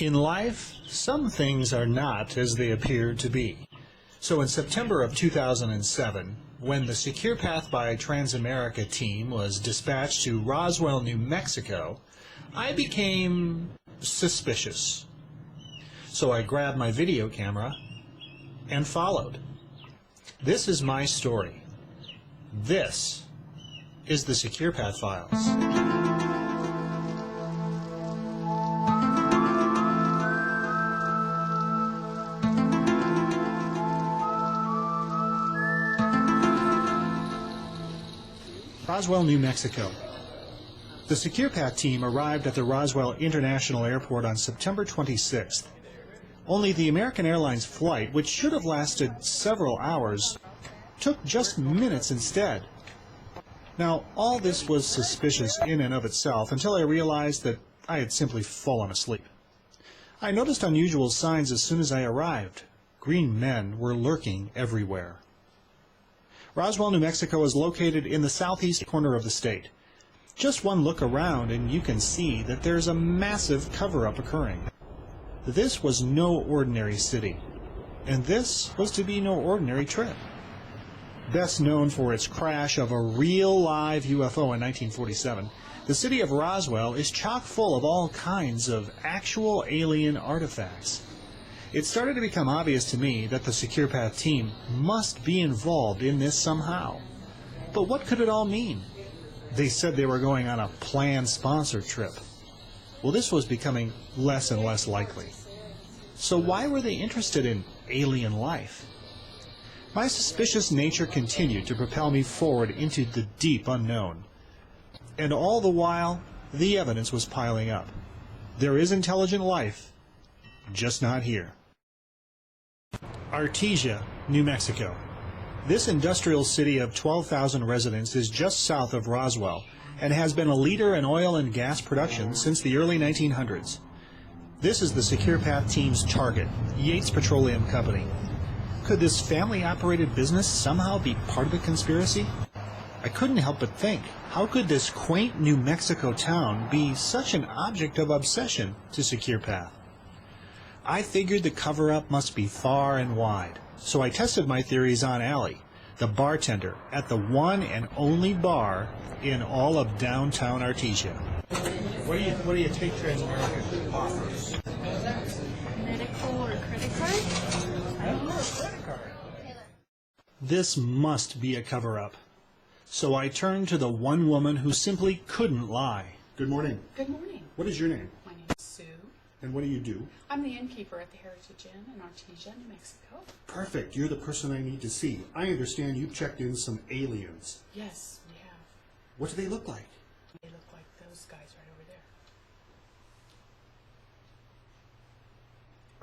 In life, some things are not as they appear to be. So in September of 2007, when the Secure Path by Transamerica team was dispatched to Roswell, New Mexico, I became suspicious. So I grabbed my video camera and followed. This is my story. This is the Secure Path Files. Roswell, New Mexico. The Secure Path team arrived at the Roswell International Airport on September 26th. Only the American Airlines flight, which should have lasted several hours, took just minutes instead. Now, all this was suspicious in and of itself until I realized that I had simply fallen asleep. I noticed unusual signs as soon as I arrived. Green men were lurking everywhere. Roswell, New Mexico is located in the southeast corner of the state. Just one look around and you can see that there's a massive cover-up occurring. This was no ordinary city, and this was to be no ordinary trip. Best known for its crash of a real live UFO in 1947, the city of Roswell is chock full of all kinds of actual alien artifacts. It started to become obvious to me that the Secure Path team must be involved in this somehow. But what could it all mean? They said they were going on a planned sponsored trip. Well, this was becoming less and less likely. So why were they interested in alien life? My suspicious nature continued to propel me forward into the deep unknown. And all the while, the evidence was piling up. There is intelligent life, just not here. Artesia, New Mexico. This industrial city of 12,000 residents is just south of Roswell and has been a leader in oil and gas production since the early 1900s. This is the Secure Path team's target, Yates Petroleum Company. Could this family-operated business somehow be part of the conspiracy? I couldn't help but think, how could this quaint New Mexico town be such an object of obsession to Secure Path? I figured the cover-up must be far and wide, so I tested my theories on Allie, the bartender at the one and only bar in all of downtown Artesia. What do you take Transamerica offers? Medical or credit card? I don't know, a credit card. This must be a cover-up. So I turned to the one woman who simply couldn't lie. Good morning. Good morning. What is your name? My name is Sue. And what do you do? I'm the innkeeper at the Heritage Inn in Artesia, New Mexico. Perfect. You're the person I need to see. I understand you checked in some aliens. Yes, we have. What do they look like? They look like those guys right over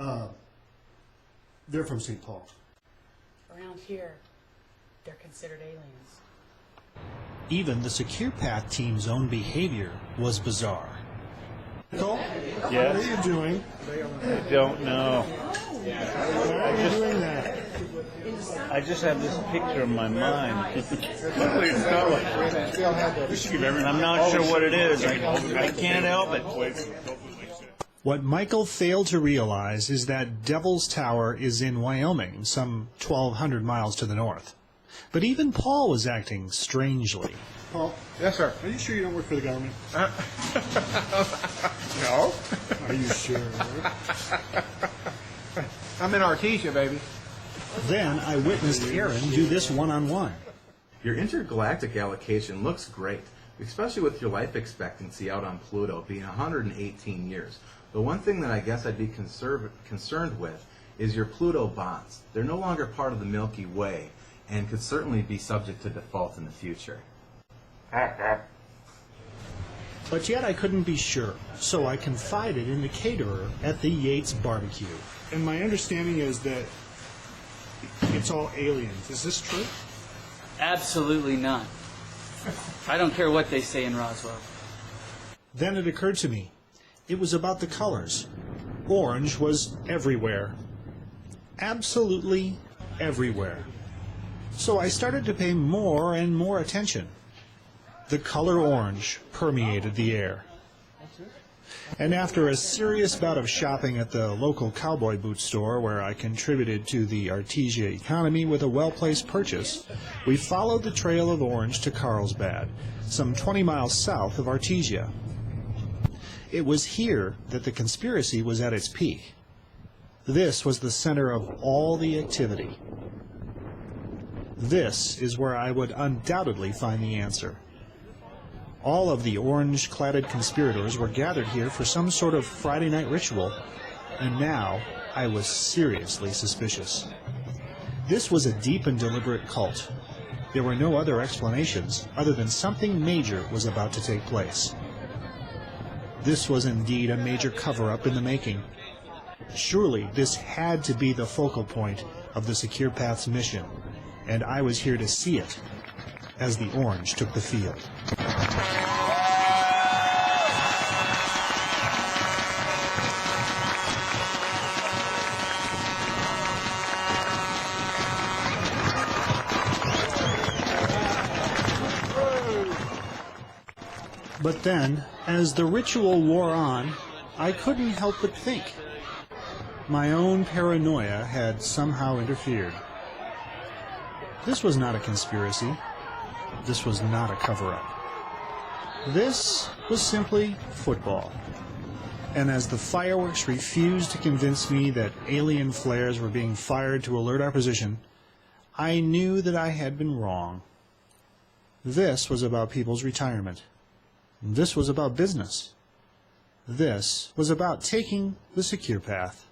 there. They're from St. Paul. Around here, they're considered aliens. Even the Secure Path team's own behavior was bizarre. Cole? Yes. What are you doing? I don't know. Why are you doing that? I just have this picture in my mind. I'm not sure what it is. I can't help it. What Michael failed to realize is that Devil's Tower is in Wyoming, some 1,200 miles to the north. But even Paul was acting strangely. Paul? Yes, sir. Are you sure you don't work for the government? No. Are you sure? I'm in Artesia, baby. Then I witnessed Aaron do this one-on-one. Your intergalactic allocation looks great, especially with your life expectancy out on Pluto being 118 years. The one thing that I guess I'd be concerned with is your Pluto bonds. They're no longer part of the Milky Way and could certainly be subject to default in the future. But yet I couldn't be sure, so I confided in the caterer at the Yates barbecue. And my understanding is that it's all aliens. Is this true? Absolutely not. I don't care what they say in Roswell. Then it occurred to me, it was about the colors. Orange was everywhere. Absolutely everywhere. So I started to pay more and more attention. The color orange permeated the air. And after a serious bout of shopping at the local cowboy boot store where I contributed to the Artesia economy with a well-placed purchase, we followed the trail of orange to Carlsbad, some 20 miles south of Artesia. It was here that the conspiracy was at its peak. This was the center of all the activity. This is where I would undoubtedly find the answer. All of the orange-cladded conspirators were gathered here for some sort of Friday night ritual, and now I was seriously suspicious. This was a deep and deliberate cult. There were no other explanations other than something major was about to take place. This was indeed a major cover-up in the making. Surely this had to be the focal point of the Secure Path's mission, and I was here to see it as the orange took the field. But then, as the ritual wore on, I couldn't help but think. My own paranoia had somehow interfered. This was not a conspiracy. This was not a cover-up. This was simply football. And as the fireworks refused to convince me that alien flares were being fired to alert our position, I knew that I had been wrong. This was about people's retirement. This was about business. This was about taking the secure path.